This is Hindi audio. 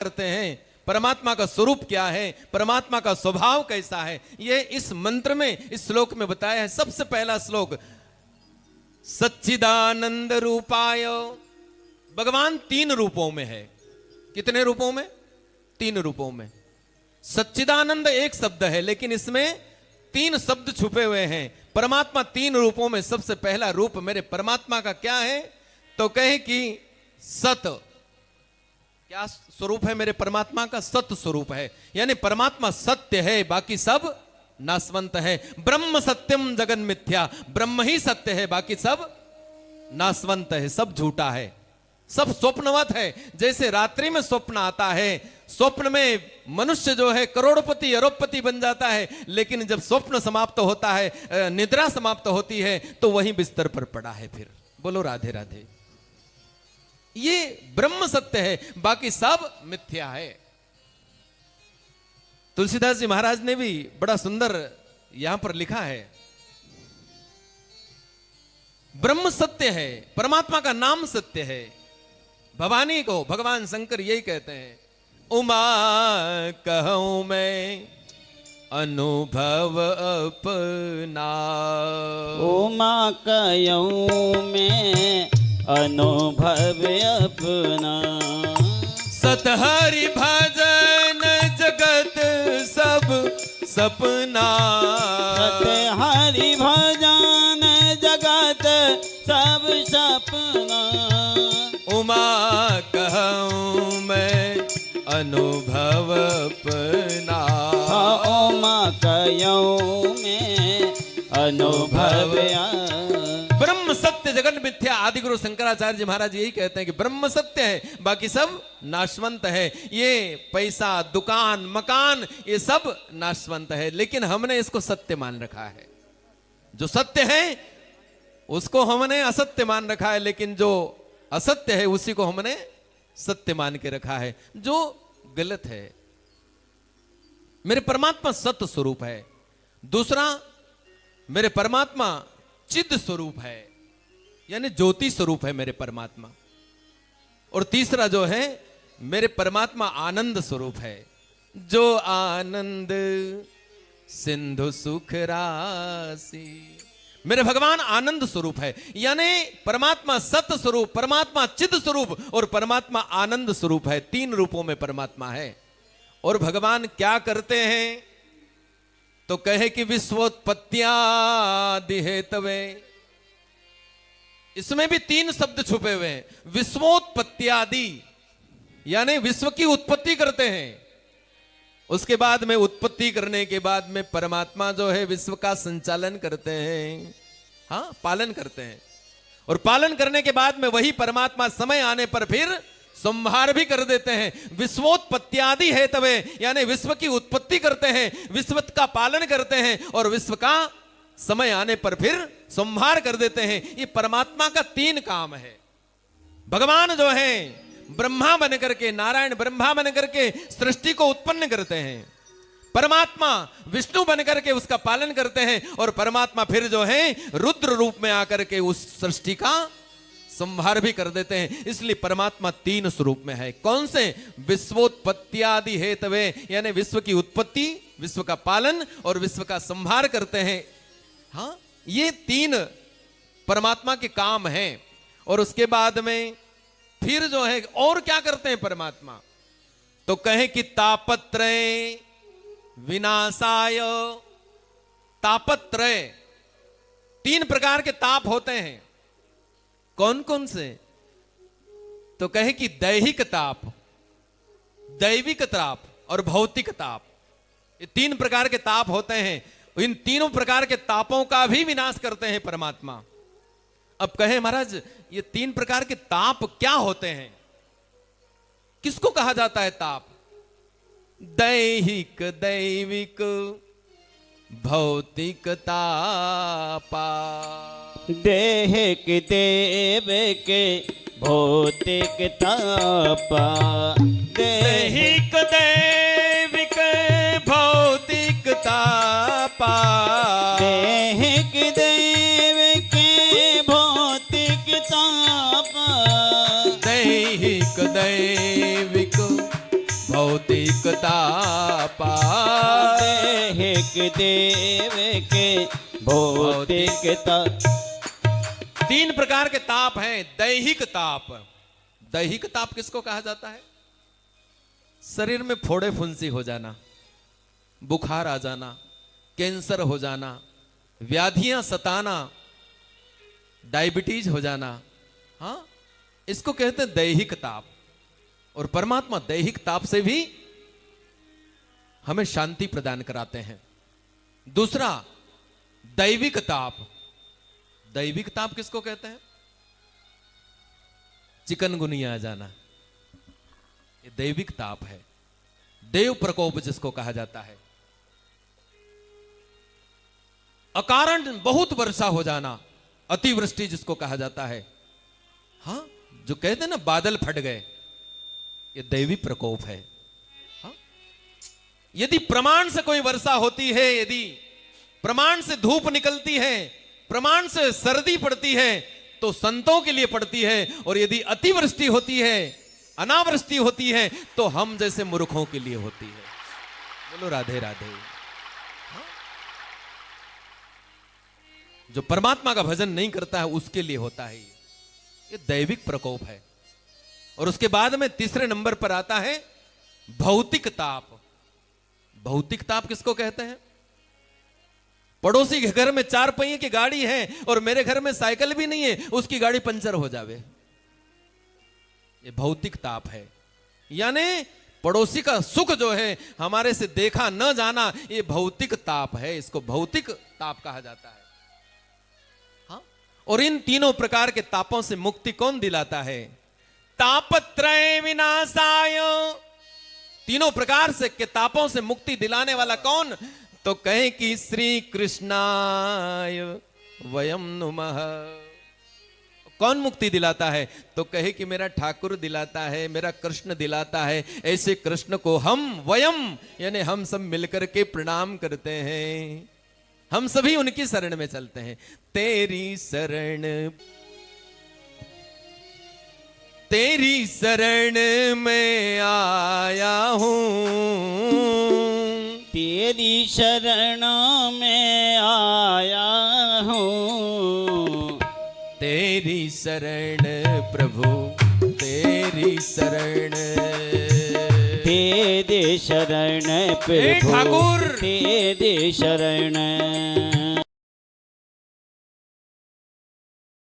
करते हैं, परमात्मा का स्वरूप क्या है, परमात्मा का स्वभाव कैसा है, ये इस मंत्र में, इस श्लोक में बताया है। सबसे पहला श्लोक, सच्चिदानंद रूपाय। भगवान 3 रूपों में है। कितने रूपों में? 3 रूपों में। सच्चिदानंद एक शब्द है, लेकिन इसमें 3 शब्द छुपे हुए हैं। परमात्मा 3 रूपों में। सबसे पहला रूप मेरे परमात्मा का क्या है? तो कहे कि सत। क्या स्वरूप है मेरे परमात्मा का? सत स्वरूप है, यानी परमात्मा सत्य है, बाकी सब नाशवंत है। ब्रह्म सत्यम जगन मिथ्या, ब्रह्म ही सत्य है, बाकी सब नाशवंत है, सब झूठा है, सब स्वप्नवत है। जैसे रात्रि में स्वप्न आता है, स्वप्न में मनुष्य जो है करोड़पति अरबपति बन जाता है, लेकिन जब स्वप्न समाप्त होता है, निद्रा समाप्त होती है, तो वहीं बिस्तर पर पड़ा है। फिर बोलो राधे राधे। ये ब्रह्म सत्य है, बाकी सब मिथ्या है। तुलसीदास जी महाराज ने भी बड़ा सुंदर यहां पर लिखा है, ब्रह्म सत्य है, परमात्मा का नाम सत्य है। भवानी को भगवान शंकर यही कहते हैं, उमा कहूं मैं अनुभव अपना। उमा कहूं मैं अनुभव अपना। सतहरि भजन जगत सब सपना। सतहरि भजन जगत सब सपना। उमा कहूं मैं अनुभव अपना। उमा कहूं मैं अनुभव। ब्रह्म सत्य जगत मिथ्या। आदि गुरु शंकराचार्य जी महाराज यही कहते हैं कि ब्रह्म सत्य है, बाकी सब नाशवंत है। ये पैसा, दुकान, मकान, ये सब नाशवंत है, लेकिन हमने इसको सत्य मान रखा है। जो सत्य है उसको हमने असत्य मान रखा है, लेकिन जो असत्य है उसी को हमने सत्य मान के रखा है, जो गलत है। मेरे परमात्मा सत्य स्वरूप है। दूसरा, मेरे परमात्मा चिद स्वरूप है, यानी ज्योति स्वरूप है मेरे परमात्मा। और तीसरा जो है, मेरे परमात्मा आनंद स्वरूप है। जो आनंद सिंधु सुख राशि। मेरे भगवान आनंद स्वरूप है, यानी परमात्मा सत्य स्वरूप, परमात्मा चिद स्वरूप और परमात्मा आनंद स्वरूप है। 3 रूपों में परमात्मा है। और भगवान क्या करते हैं? तो कहे कि विश्वोत्पत्त्यादि हेतवे। इसमें भी 3 शब्द छुपे हुए हैं। विश्वोत्पत्त्यादि यानी विश्व की उत्पत्ति करते हैं, उसके बाद में उत्पत्ति करने के बाद में परमात्मा जो है विश्व का संचालन करते हैं, हाँ, पालन करते हैं। और पालन करने के बाद में वही परमात्मा समय आने पर फिर संहार भी कर देते हैं। विश्वोत्पत्त्यादि हेतवे, यानी विश्व की उत्पत्ति करते हैं, विश्व का पालन करते हैं, और विश्व का समय आने पर फिर संहार कर देते हैं। ये परमात्मा का 3 काम है। भगवान जो है ब्रह्मा बन करके, नारायण ब्रह्मा बन करके सृष्टि को उत्पन्न करते हैं, परमात्मा विष्णु बन करके उसका पालन करते हैं, और परमात्मा फिर जो है रुद्र रूप में आकर के उस सृष्टि का संहार भी कर देते हैं। इसलिए परमात्मा 3 स्वरूप में है। कौन से? विश्वोत्पत्त्यादि हेतवे, यानी विश्व की उत्पत्ति, विश्व का पालन और विश्व का संहार करते हैं। हाँ, ये 3 परमात्मा के काम हैं। और उसके बाद में फिर जो है और क्या करते हैं परमात्मा? तो कहे कि तापत्रय विनाशाय। तापत्रय, 3 प्रकार के ताप होते हैं। कौन कौन से? तो कहे कि दैहिक ताप, दैविक ताप और भौतिक ताप। ये 3 प्रकार के ताप होते हैं। इन तीनों प्रकार के तापों का भी विनाश करते हैं परमात्मा। अब कहे महाराज, ये 3 प्रकार के ताप क्या होते हैं? किसको कहा जाता है ताप? दैहिक, दैविक, भौतिक तापा। देहिक देविक भौतिक तापा। दैहिक दैविक भौतिक तापा। देहिक देविक भौतिक तापा। दैहिक दैविक भौतिक तापा। देहिक देव के भौतिक ताप। 3 प्रकार के ताप हैं। दैहिक ताप। दैहिक ताप किसको कहा जाता है? शरीर में फोड़े फुंसी हो जाना, बुखार आ जाना, कैंसर हो जाना, व्याधियां सताना, डायबिटीज हो जाना, हाँ, इसको कहते हैं दैहिक ताप। और परमात्मा दैहिक ताप से भी हमें शांति प्रदान कराते हैं। दूसरा, दैविक ताप। दैविक ताप किसको कहते हैं? चिकनगुनिया आ जाना, ये दैविक ताप है। देव प्रकोप जिसको कहा जाता है। अकारण बहुत वर्षा हो जाना, अतिवृष्टि जिसको कहा जाता है। हाँ, जो कहते हैं ना बादल फट गए, ये दैवी प्रकोप है। हाँ? यदि प्रमाण से कोई वर्षा होती है, यदि प्रमाण से धूप निकलती है, प्रमाण से सर्दी पड़ती है, तो संतों के लिए पड़ती है। और यदि अतिवृष्टि होती है, अनावृष्टि होती है, तो हम जैसे मूर्खों के लिए होती है। बोलो राधे राधे। हाँ? जो परमात्मा का भजन नहीं करता है उसके लिए होता है ये दैविक प्रकोप है। और उसके बाद में तीसरे नंबर पर आता है भौतिक ताप। भौतिक ताप किसको कहते हैं? पड़ोसी के घर में 4 पहिए की गाड़ी है और मेरे घर में साइकिल भी नहीं है, उसकी गाड़ी पंचर हो जावे, ये भौतिक ताप है। यानी पड़ोसी का सुख जो है हमारे से देखा न जाना, ये भौतिक ताप है। इसको भौतिक ताप कहा जाता है। हाँ? और इन तीनों प्रकार के तापों से मुक्ति कौन दिलाता है? तापत्रय विनाशाय। तीनों प्रकार से के तापों से मुक्ति दिलाने वाला कौन? तो कहें कि श्री कृष्णाय वयम नुमः। कौन मुक्ति दिलाता है? तो कहे कि मेरा ठाकुर दिलाता है, मेरा कृष्ण दिलाता है। ऐसे कृष्ण को हम वयम यानी हम सब मिलकर के प्रणाम करते हैं। हम सभी उनकी शरण में चलते हैं। तेरी शरण में आया हूं, तेरी शरण में आया हूँ। तेरी शरण प्रभु, तेरी शरण, तेरे शरण प्रभु, ठाकुर तेरे शरण।